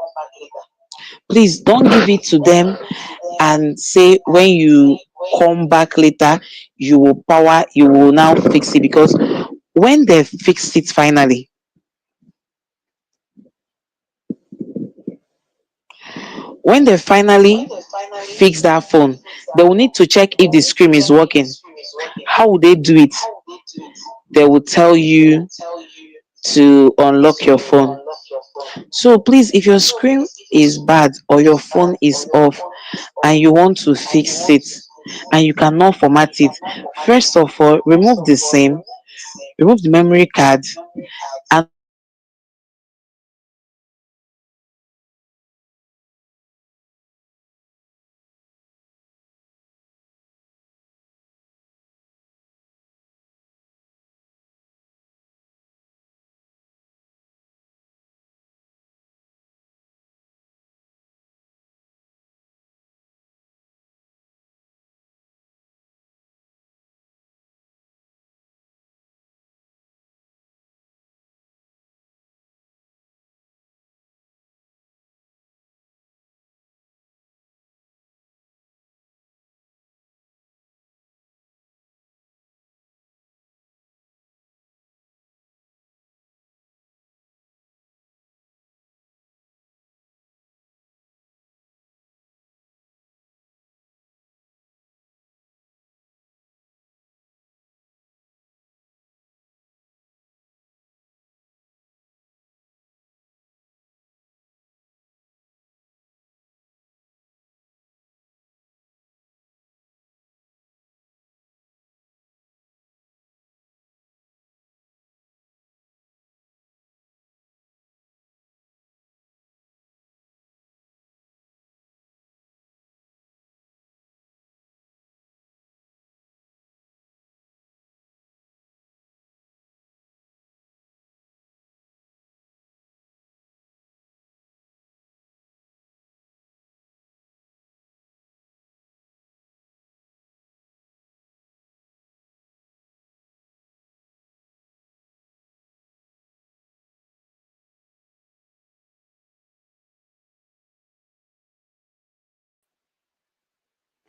Speaker 3: Please don't give it to them and say when you come back later, you will now fix it, because when they fix it finally, when they finally fix that phone, they will need to check if the screen is working. How would they do it? They will tell you to unlock your phone. So please, if your screen is bad or your phone is off and you want to fix it and you cannot format it, first of all, remove the SIM, remove the memory card, and also remove the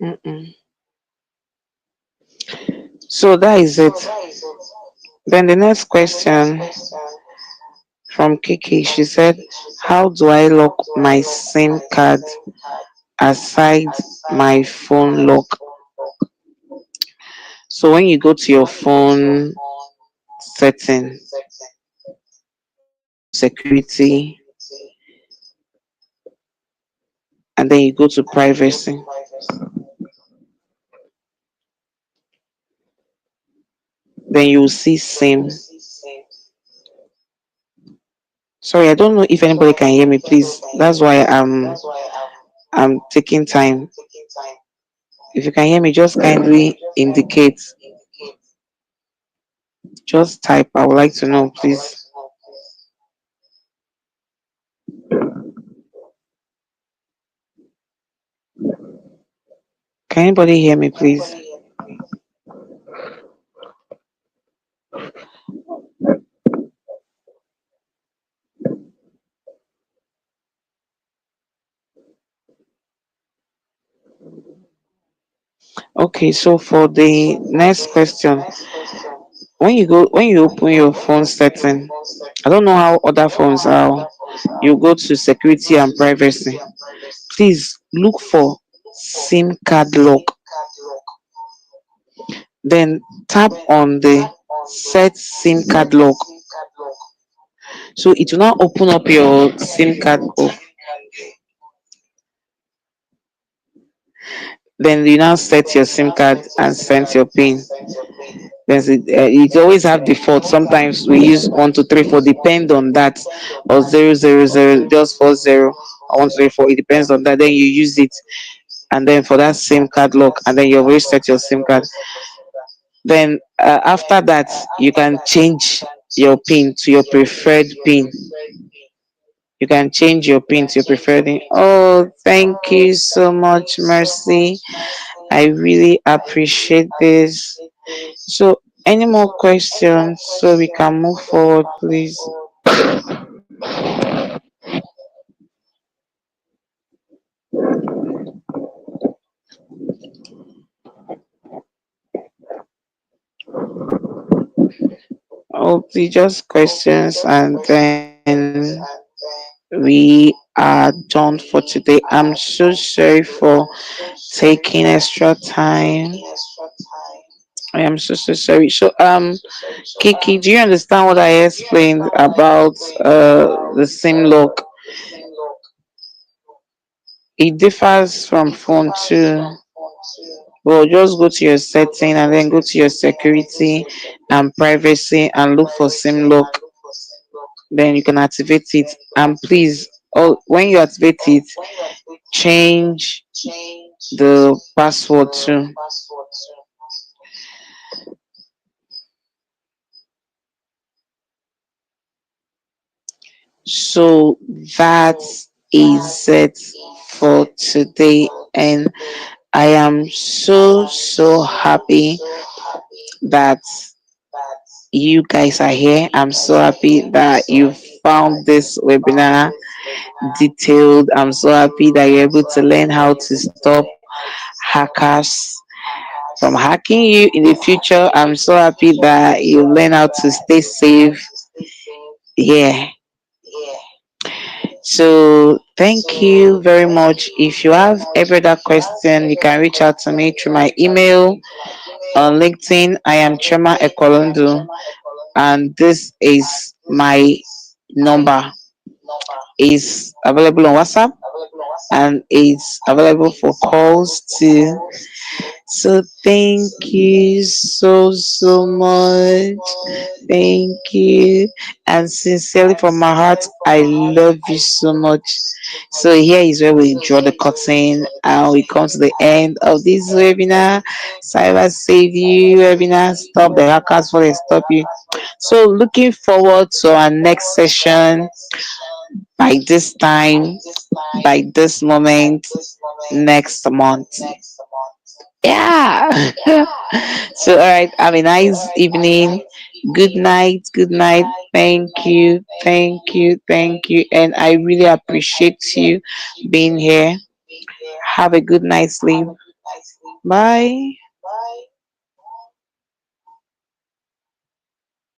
Speaker 3: Mm-mm. So that is it. Then the next question from Kiki, she said, how do I lock my SIM card aside my phone lock? So when you go to your phone setting, you go to security, and then you go to privacy. Then you will see SIM. Sorry, I don't know if anybody can hear me, please. That's why I'm taking time. If you can hear me, just kindly indicate. Just type. I would like to know, please. Can anybody hear me, please? Okay, so for the next question, when you open your phone setting, I don't know how other phones are. You go to security and privacy. Please look for SIM card lock. Then tap on the set SIM card lock. So it will now open up your SIM card. Then you now set your SIM card and send your PIN. It always have default. Sometimes we use 1 2 3 4. Depend on that, or 0 0 0, just 40 or 1 2 3 4. It depends on that. Then you use it, and then for that SIM card lock, and then you always set your SIM card. Then after that, you can change your PIN to your preferred PIN. You can change your PIN to your preferred PIN. Oh, thank you so much, Mercy. I really appreciate this. So, any more questions so we can move forward, please? Oh, please, just questions, and then we are done for today. I'm so sorry for taking extra time. I am so sorry. So, Kiki, do you understand what I explained about the SIM lock? It differs from phone to. Well, just go to your setting and then go to your security and privacy and look for SIM lock. Then you can activate it. And please, oh, when you activate it, change the password too. So that is it for today. And I am so happy that you guys are here. I'm so happy that you found this webinar detailed. I'm so happy that you're able to learn how to stop hackers from hacking you in the future. I'm so happy that you learn how to stay safe. Yeah. So thank you very much. If you have every other question, you can reach out to me through my email on LinkedIn. I am Chioma Ekwelundu, and this is my number. Is available on WhatsApp and it's available for calls too. So thank you so much. Thank you. And sincerely from my heart, I love you so much. So here is where we draw the curtain and we come to the end of this webinar. Cyber Save You webinar. Stop the hackers before they stop you. So looking forward to our next session by this time, by this moment, next month. Yeah. So, all right. Have a nice evening. Good night. Good night. Thank you. Thank you. Thank you. And I really appreciate you being here. Have a good night's sleep. Bye.
Speaker 2: Bye.